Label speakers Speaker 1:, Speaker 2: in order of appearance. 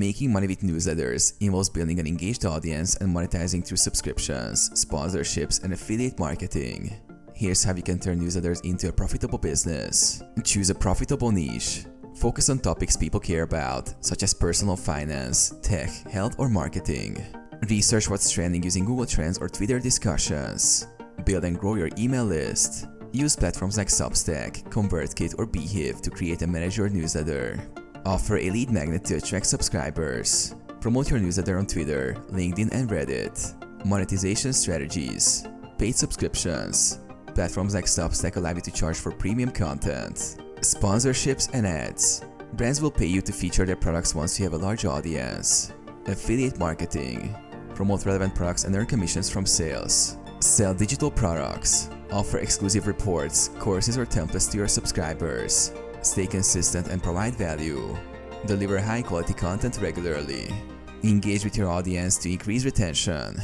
Speaker 1: Making money with newsletters involves building an engaged audience and monetizing through subscriptions, sponsorships, and affiliate marketing. Here's how you can turn newsletters into a profitable business. Choose a profitable niche. Focus on topics people care about, such as personal finance, tech, health, or marketing. Research what's trending using Google Trends or Twitter discussions. Build and grow your email list. Use platforms like Substack, ConvertKit, or Beehive to create and manage your newsletter. Offer a lead magnet to attract subscribers. Promote your newsletter on Twitter, LinkedIn, and Reddit. Monetization strategies. Paid subscriptions. Platforms like Substack allow you to charge for premium content. Sponsorships and ads. Brands will pay you to feature their products once you have a large audience. Affiliate marketing. Promote relevant products and earn commissions from sales. Sell digital products. Offer exclusive reports, courses, or templates to your subscribers. Stay consistent and provide value. Deliver high-quality content regularly. Engage with your audience to increase retention.